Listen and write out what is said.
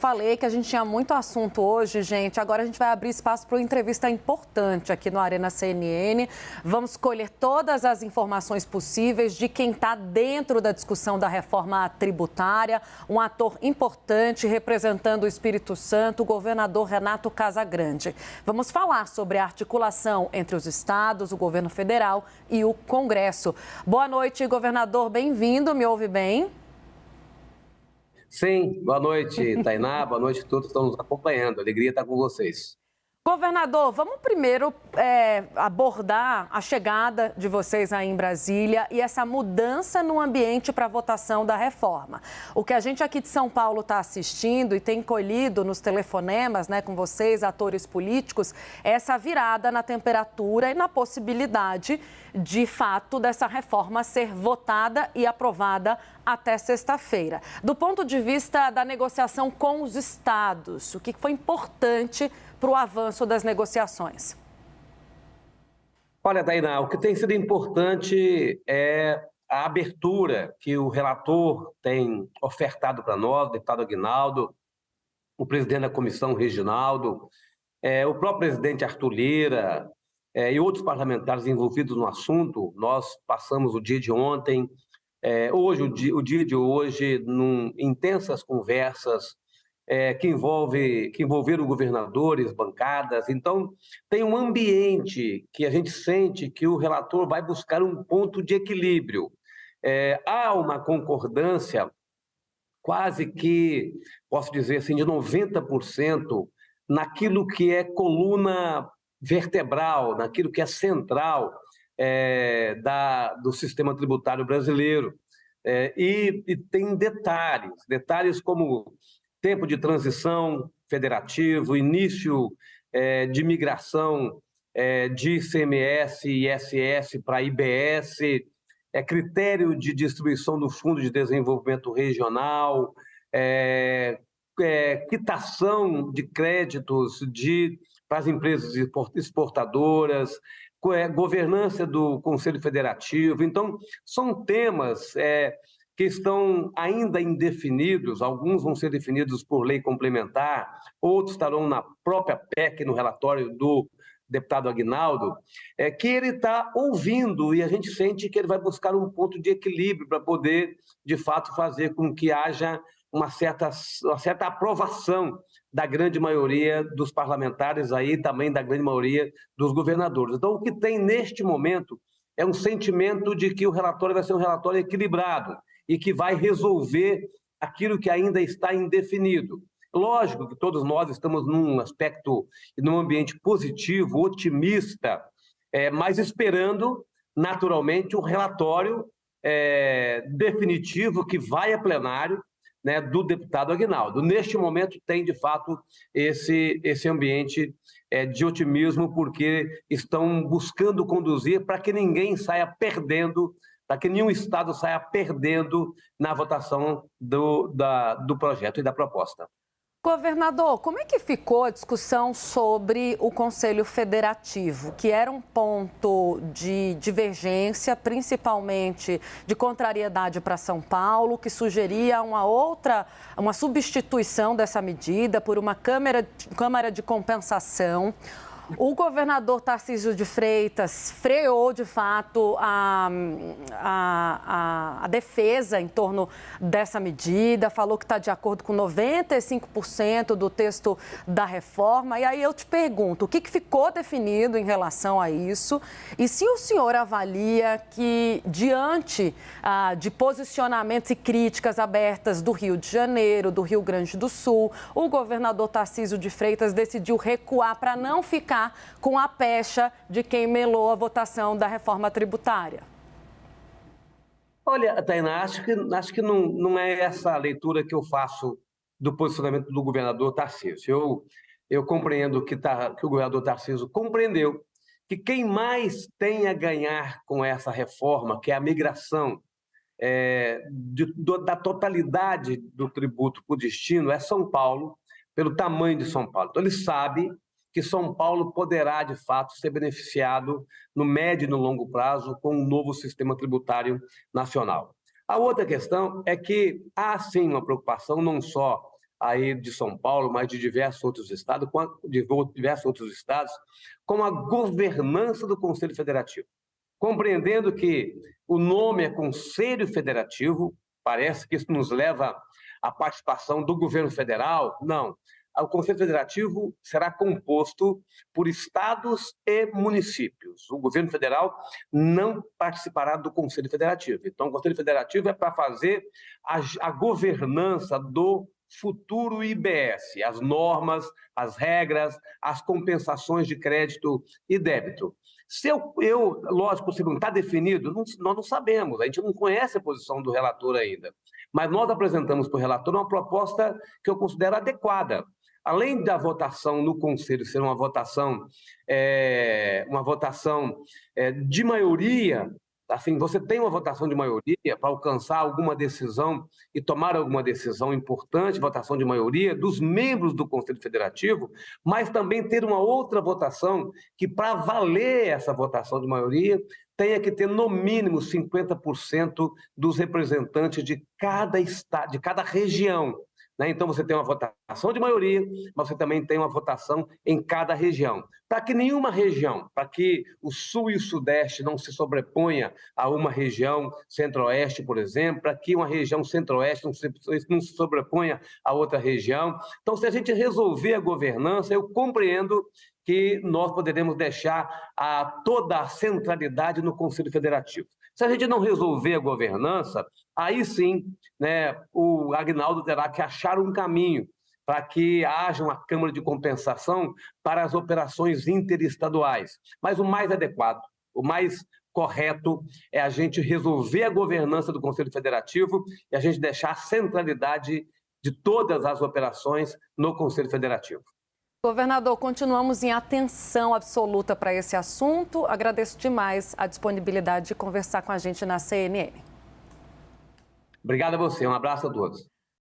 falei que a gente tinha muito assunto hoje, gente. Agora a gente vai abrir espaço para uma entrevista importante aqui no Arena CNN. Vamos colher todas as informações possíveis de quem está dentro da discussão da reforma tributária. Um ator importante representando o Espírito Santo, o governador Renato Casagrande. Vamos falar sobre a articulação entre os estados, o governo federal e o Congresso. Boa noite, governador. Bem-vindo. Me ouve bem? Sim, boa noite, Tainá, boa noite a todos que estão nos acompanhando. Alegria estar com vocês. Governador, vamos primeiro abordar a chegada de vocês aí em Brasília e essa mudança no ambiente para a votação da reforma. O que a gente aqui de São Paulo está assistindo e tem colhido nos telefonemas, né, com vocês, atores políticos, é essa virada na temperatura e na possibilidade, de fato, dessa reforma ser votada e aprovada até sexta-feira. Do ponto de vista da negociação com os estados, o que foi importante para o avanço das negociações? Olha, Tainá, o que tem sido importante é a abertura que o relator tem ofertado para nós, o deputado Aguinaldo, o presidente da comissão, Reginaldo, o próprio presidente Arthur Lira e outros parlamentares envolvidos no assunto. Nós passamos o dia de ontem, o dia de hoje, em intensas conversas que envolveram governadores, bancadas. Então, tem um ambiente que a gente sente que o relator vai buscar um ponto de equilíbrio. Há uma concordância quase que, posso dizer assim, de 90% naquilo que é coluna vertebral, naquilo que é central do sistema tributário brasileiro. E tem detalhes como tempo de transição federativo, início de migração de ICMS e ISS para IBS, critério de distribuição do Fundo de Desenvolvimento Regional, quitação de créditos para as empresas exportadoras, governança do Conselho Federativo. Então, são temas que estão ainda indefinidos. Alguns vão ser definidos por lei complementar, outros estarão na própria PEC, no relatório do deputado Aguinaldo, que ele está ouvindo, e a gente sente que ele vai buscar um ponto de equilíbrio para poder, de fato, fazer com que haja uma certa aprovação da grande maioria dos parlamentares, aí também da grande maioria dos governadores. Então, o que tem neste momento é um sentimento de que o relatório vai ser um relatório equilibrado e que vai resolver aquilo que ainda está indefinido. Lógico que todos nós estamos num aspecto, num ambiente positivo, otimista, mas esperando, naturalmente, um relatório definitivo que vai a plenário, né, do deputado Aguinaldo. Neste momento tem, de fato, esse ambiente de otimismo, porque estão buscando conduzir para que ninguém saia perdendo, para que nenhum estado saia perdendo na votação do projeto e da proposta. Governador, como é que ficou a discussão sobre o Conselho Federativo, que era um ponto de divergência, principalmente de contrariedade para São Paulo, que sugeria uma substituição dessa medida por uma Câmara de Compensação? O governador Tarcísio de Freitas freou, de fato, a defesa em torno dessa medida, falou que está de acordo com 95% do texto da reforma. E aí eu te pergunto, o que ficou definido em relação a isso? E se o senhor avalia que, diante de posicionamentos e críticas abertas do Rio de Janeiro, do Rio Grande do Sul, o governador Tarcísio de Freitas decidiu recuar para não ficar com a pecha de quem melou a votação da reforma tributária? Olha, Tainá, acho que não é essa a leitura que eu faço do posicionamento do governador Tarcísio. Eu compreendo que o governador Tarcísio compreendeu que quem mais tem a ganhar com essa reforma, que é a migração da totalidade do tributo para o destino, é São Paulo, pelo tamanho de São Paulo. Então, ele sabe que São Paulo poderá, de fato, ser beneficiado no médio e no longo prazo com um novo sistema tributário nacional. A outra questão é que há, sim, uma preocupação não só aí de São Paulo, mas de diversos outros estados, com a governança do Conselho Federativo. Compreendendo que o nome é Conselho Federativo, parece que isso nos leva à participação do governo federal. Não. O Conselho Federativo será composto por estados e municípios. O governo federal não participará do Conselho Federativo. Então, o Conselho Federativo é para fazer a governança do futuro IBS, as normas, as regras, as compensações de crédito e débito. Se lógico, se não está definido, nós não sabemos, a gente não conhece a posição do relator ainda, mas nós apresentamos para o relator uma proposta que eu considero adequada. Além da votação no Conselho ser uma votação de maioria, assim, você tem uma votação de maioria para alcançar alguma decisão e tomar alguma decisão importante, votação de maioria dos membros do Conselho Federativo, mas também ter uma outra votação que, para valer essa votação de maioria, tenha que ter no mínimo 50% dos representantes de cada estado, de cada região. Então, você tem uma votação de maioria, mas você também tem uma votação em cada região. Para que nenhuma região, para que o Sul e o Sudeste não se sobreponha a uma região Centro-Oeste, por exemplo, para que uma região Centro-Oeste não se sobreponha a outra região. Então, se a gente resolver a governança, eu compreendo que nós poderemos deixar toda a centralidade no Conselho Federativo. Se a gente não resolver a governança, aí sim, o Agnaldo terá que achar um caminho para que haja uma Câmara de Compensação para as operações interestaduais. Mas o mais adequado, o mais correto é a gente resolver a governança do Conselho Federativo e a gente deixar a centralidade de todas as operações no Conselho Federativo. Governador, continuamos em atenção absoluta para esse assunto. Agradeço demais a disponibilidade de conversar com a gente na CNN. Obrigado a você, um abraço a todos.